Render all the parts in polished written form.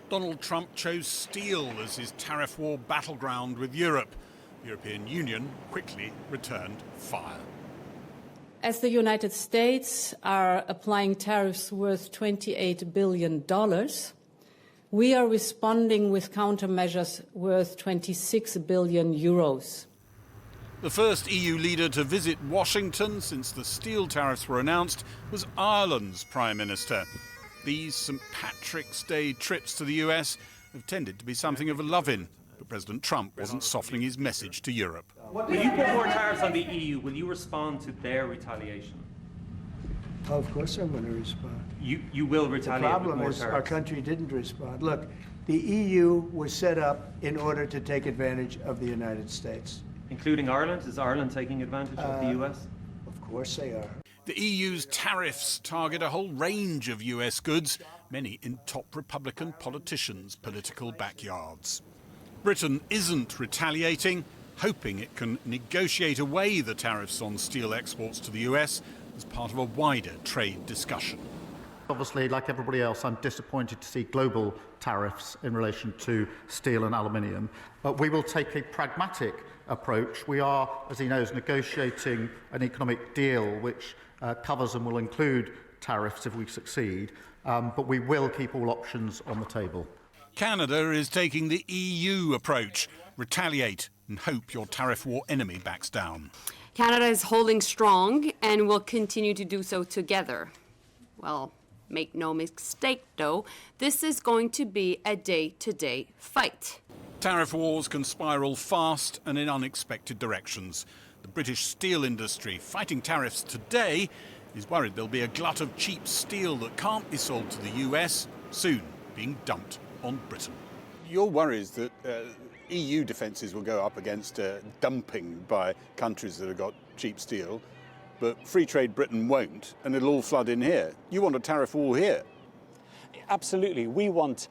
Donald Trump chose steel as his tariff war battleground with Europe. The European Union quickly returned fire. As the United States are applying tariffs worth $28 billion, we are responding with countermeasures worth 26 billion euros. The first EU leader to visit Washington since the steel tariffs were announced was Ireland's Prime Minister. These St. Patrick's Day trips to the US have tended to be something of a love-in, but President Trump wasn't softening his message to Europe. When you put more tariffs on the EU, will you respond to their retaliation? Of course I'm going to respond. You will retaliate The problem with more is tariffs. our country didn't respond. Look, the EU was set up in order to take advantage of the United States. Including Ireland? Is Ireland taking advantage of the US? Of course they are. The EU's tariffs target a whole range of US goods, many in top Republican politicians' political backyards. Britain isn't retaliating, hoping it can negotiate away the tariffs on steel exports to the US as part of a wider trade discussion. Obviously, like everybody else, I'm disappointed to see global tariffs in relation to steel and aluminium. But we will take a pragmatic approach. We are, as he knows, negotiating an economic deal which covers and will include tariffs if we succeed. But we will keep all options on the table. Canada is taking the EU approach. Retaliate and hope your tariff war enemy backs down. Canada is holding strong and will continue to do so together. Well, make no mistake, though, this is going to be a day-to-day fight. Tariff wars can spiral fast and in unexpected directions. The British steel industry, fighting tariffs today, is worried there'll be a glut of cheap steel that can't be sold to the US, soon being dumped on Britain. Your worry is that EU defences will go up against dumping by countries that have got cheap steel, but free trade Britain won't, and it'll all flood in here. You want a tariff war here? Absolutely. We want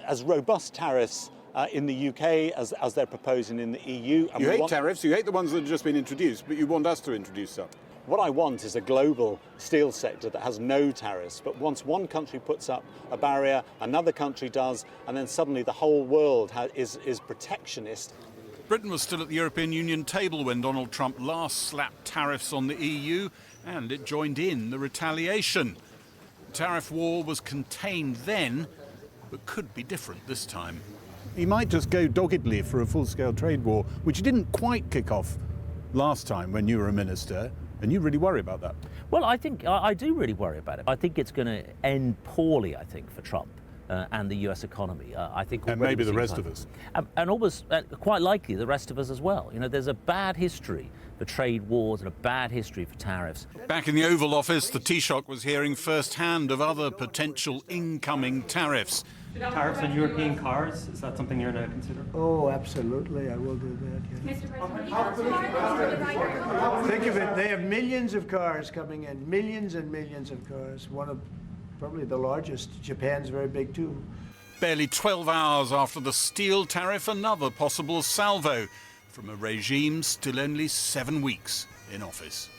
as robust tariffs in the UK as they're proposing in the EU. And you hate tariffs, you hate the ones that have just been introduced, but you want us to introduce some. What I want is a global steel sector that has no tariffs, but once one country puts up a barrier, another country does, and then suddenly the whole world is protectionist. Britain was still at the European Union table when Donald Trump last slapped tariffs on the EU, and it joined in the retaliation. The tariff war was contained then, but could be different this time. He might just go doggedly for a full-scale trade war, which didn't quite kick off last time when you were a minister, and you really worry about that. Well, I think I do really worry about it. I think it's going to end poorly, I think, for Trump and the US economy. I think, and maybe the rest of us. And almost quite likely the rest of us as well. You know, there's a bad history for trade wars and a bad history for tariffs. Back in the Oval Office, the Taoiseach was hearing firsthand of other potential incoming tariffs. Tariffs on European cars, is that something you're now considering? Oh, absolutely, I will do that. Yeah. Mr. President, Think of it, they have millions of cars coming in, millions and millions of cars. One of probably the largest. Japan's very big too. Barely 12 hours after the steel tariff, another possible salvo from a regime still only 7 weeks in office.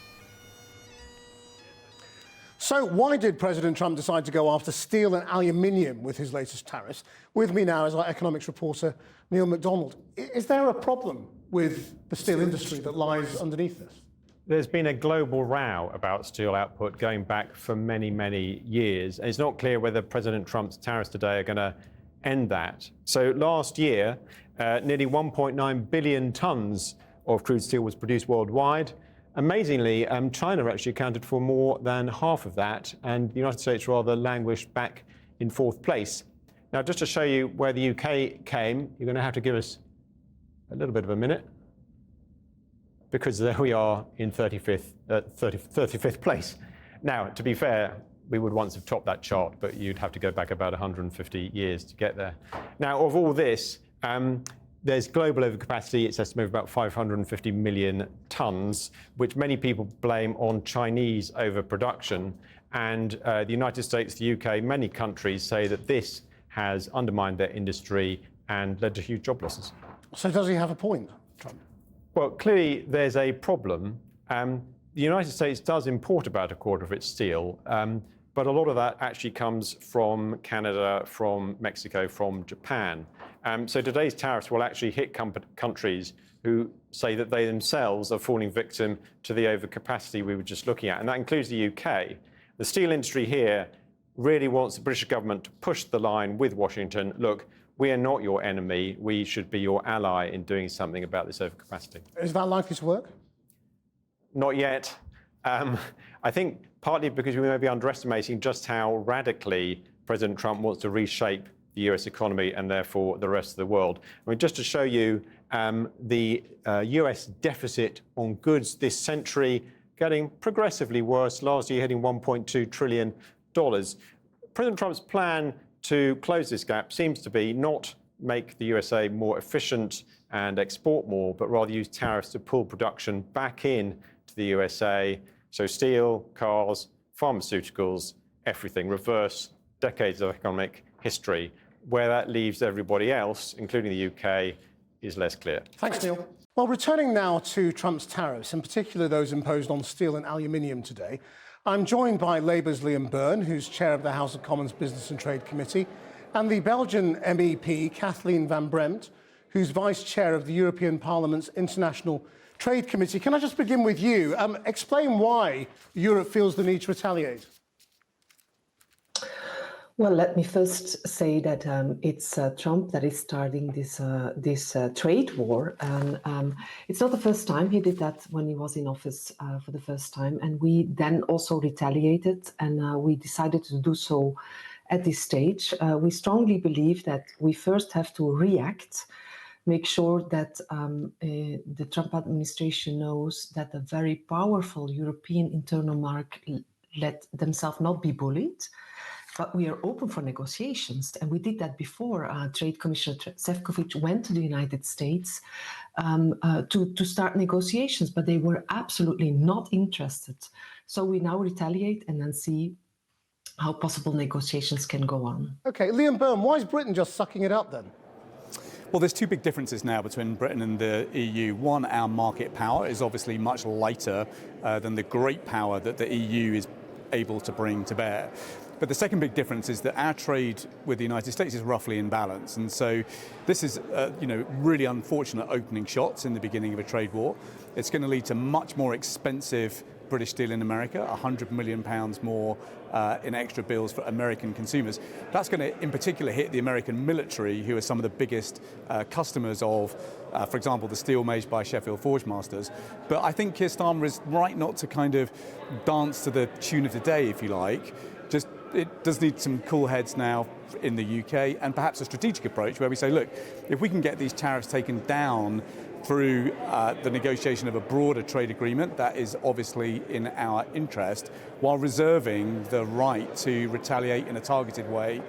So why did President Trump decide to go after steel and aluminium with his latest tariffs? With me now is our economics reporter, Neil MacDonald. Is there a problem with the steel industry that lies underneath this? There's been a global row about steel output going back for many, many years. And it's not clear whether President Trump's tariffs today are going to end that. So last year, nearly 1.9 billion tons of crude steel was produced worldwide. Amazingly, China actually accounted for more than half of that, and the United States rather languished back in fourth place. Now, just to show you where the UK came, you're going to have to give us a little bit of a minute, because there we are in 35th place. Now, to be fair, we would once have topped that chart, but you'd have to go back about 150 years to get there. Now, of all this, there's global overcapacity. It's estimated about 550 million tons, which many people blame on Chinese overproduction. And the United States, the UK, many countries say that this has undermined their industry and led to huge job losses. So does he have a point, Trump? Well, clearly there's a problem. The United States does import about a quarter of its steel, but a lot of that actually comes from Canada, from Mexico, from Japan. So today's tariffs will actually hit countries who say that they themselves are falling victim to the overcapacity we were just looking at, and that includes the UK. The steel industry here really wants the British government to push the line with Washington. Look, we are not your enemy. We should be your ally in doing something about this overcapacity. Is that likely to work? Not yet. I think partly because we may be underestimating just how radically President Trump wants to reshape the US economy and therefore the rest of the world. I mean, just to show you the US deficit on goods this century getting progressively worse, last year hitting $1.2 trillion. President Trump's plan to close this gap seems to be not make the USA more efficient and export more, but rather use tariffs to pull production back in to the USA. So steel, cars, pharmaceuticals, everything, reverse decades of economic history. Where that leaves everybody else, including the UK, is less clear. Thanks, Neil. Well, returning now to Trump's tariffs, in particular those imposed on steel and aluminium today, I'm joined by Labour's Liam Byrne, who's chair of the House of Commons Business and Trade Committee, and the Belgian MEP Kathleen Van Bremt, who's vice chair of the European Parliament's International Trade Committee. Can I just begin with you? Explain why Europe feels the need to retaliate. Well, let me first say that it's Trump that is starting this trade war, and it's not the first time. He did that when he was in office for the first time, and we then also retaliated, and we decided to do so at this stage. We strongly believe that we first have to react, make sure that the Trump administration knows that a very powerful European internal market let themselves not be bullied. But we are open for negotiations, and we did that before. Trade Commissioner Šefčovič went to the United States to start negotiations, but they were absolutely not interested. So we now retaliate and then see how possible negotiations can go on. OK, Liam Byrne, why is Britain just sucking it up then? Well, there's two big differences now between Britain and the EU. One, our market power is obviously much lighter than the great power that the EU is able to bring to bear. But the second big difference is that our trade with the United States is roughly in balance. And so this is, really unfortunate opening shots in the beginning of a trade war. It's going to lead to much more expensive British steel in America, £100 million more in extra bills for American consumers. That's going to, in particular, hit the American military, who are some of the biggest customers of, for example, the steel made by Sheffield Forgemasters. But I think Keir Starmer is right not to kind of dance to the tune of the day, if you like. Just it does need some cool heads now in the UK, and perhaps a strategic approach where we say, look, if we can get these tariffs taken down through the negotiation of a broader trade agreement, that is obviously in our interest, while reserving the right to retaliate in a targeted way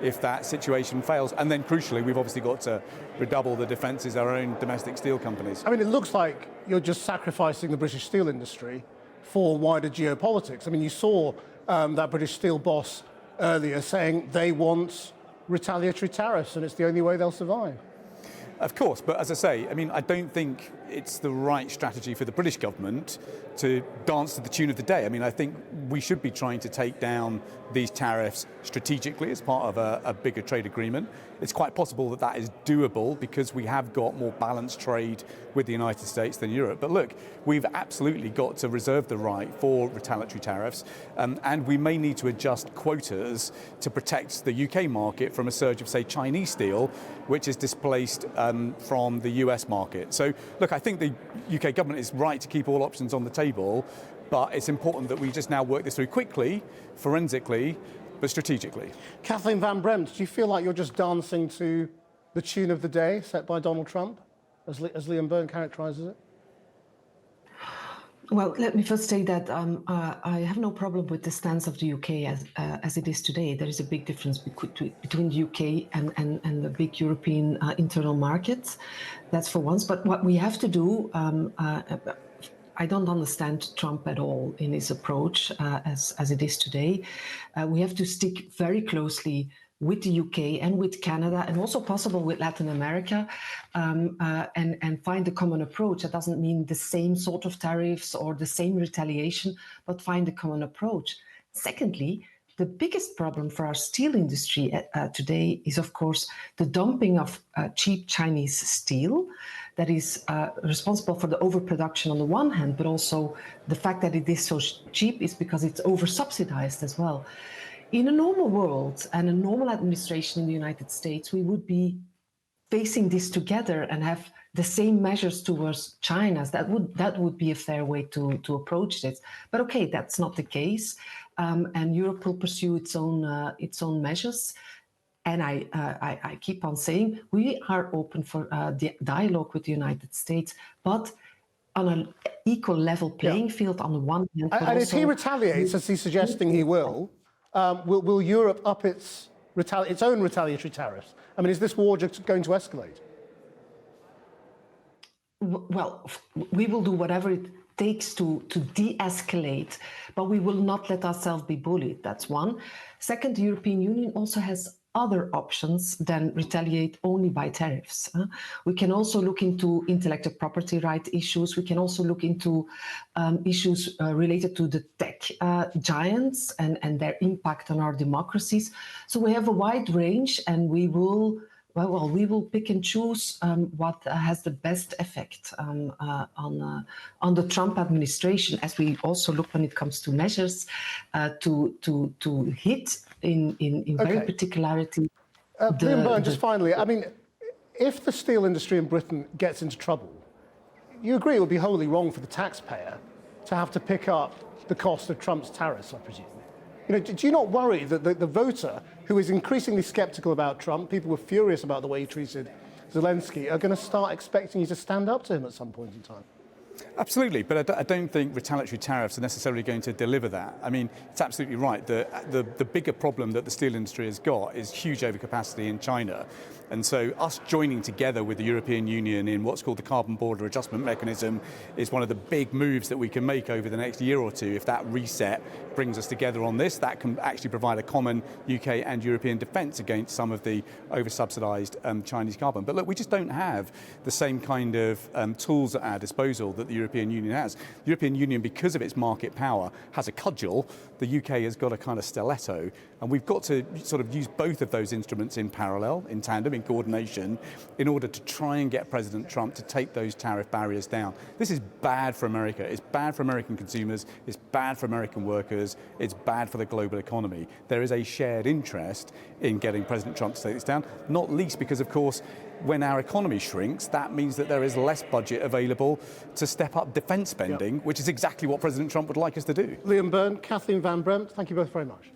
if that situation fails. And then crucially, we've obviously got to redouble the defences of our own domestic steel companies. I mean, it looks like you're just sacrificing the British steel industry for wider geopolitics. I mean, you saw that British steel boss earlier saying they want retaliatory tariffs and it's the only way they'll survive. Of course, but as I say, I mean, I don't think it's the right strategy for the British government to dance to the tune of the day. I mean, I think we should be trying to take down these tariffs strategically as part of a bigger trade agreement. It's quite possible that that is doable because we have got more balanced trade with the United States than Europe. But look, we've absolutely got to reserve the right for retaliatory tariffs, and we may need to adjust quotas to protect the UK market from a surge of, say, Chinese steel, which is displaced from the US market. So, look, I think the UK government is right to keep all options on the table, but it's important that we just now work this through quickly, forensically, but strategically. Kathleen Van Bremt, do you feel like you're just dancing to the tune of the day set by Donald Trump, as Liam Byrne characterises it? Well, let me first say that I have no problem with the stance of the UK as it is today. There is a big difference between the UK and the big European internal markets. That's for once. But what we have to do, I don't understand Trump at all in his approach as it is today. We have to stick very closely with the UK and with Canada, and also possible with Latin America, and find a common approach. That doesn't mean the same sort of tariffs or the same retaliation, but find a common approach. Secondly, The biggest problem for our steel industry today is, of course, the dumping of cheap Chinese steel that is responsible for the overproduction on the one hand, but also the fact that it is so cheap is because it's over-subsidized as well. In a normal world and a normal administration in the United States, we would be facing this together and have the same measures towards China. That would be a fair way to approach this. But okay, that's not the case, and Europe will pursue its own measures. And I keep on saying we are open for the dialogue with the United States, but on an equal level playing field on the one hand. And if he retaliates, as he's suggesting he will Europe up its own retaliatory tariffs? I mean, is this war just going to escalate? Well, we will do whatever it takes to de-escalate, but we will not let ourselves be bullied. That's one. Second, the European Union also has other options than retaliate only by tariffs. We can also look into intellectual property right issues. We can also look into issues related to the tech giants and their impact on our democracies. So we have a wide range, and we will pick and choose what has the best effect on the Trump administration, as we also look when it comes to measures to hit in very particularity. Liam Byrne, just finally, I mean, if the steel industry in Britain gets into trouble, you agree it would be wholly wrong for the taxpayer to have to pick up the cost of Trump's tariffs, I presume? You know, do you not worry that the voter who is increasingly sceptical about Trump, people were furious about the way he treated Zelensky, are going to start expecting you to stand up to him at some point in time? Absolutely, but I don't think retaliatory tariffs are necessarily going to deliver that. I mean, it's absolutely right. The bigger problem that the steel industry has got is huge overcapacity in China. And so us joining together with the European Union in what's called the Carbon Border Adjustment Mechanism is one of the big moves that we can make over the next year or two. If that reset brings us together on this, that can actually provide a common UK and European defence against some of the over-subsidised Chinese carbon. But look, we just don't have the same kind of tools at our disposal that the European Union has. The European Union, because of its market power, has a cudgel. The UK has got a kind of stiletto. And we've got to sort of use both of those instruments in parallel, in tandem, in coordination, in order to try and get President Trump to take those tariff barriers down. This is bad for America. It's bad for American consumers. It's bad for American workers. It's bad for the global economy. There is a shared interest in getting President Trump to take this down, not least because, of course, when our economy shrinks, that means that there is less budget available to step up defence spending, which is exactly what President Trump would like us to do. Liam Byrne, Kathleen Van Bremt, thank you both very much.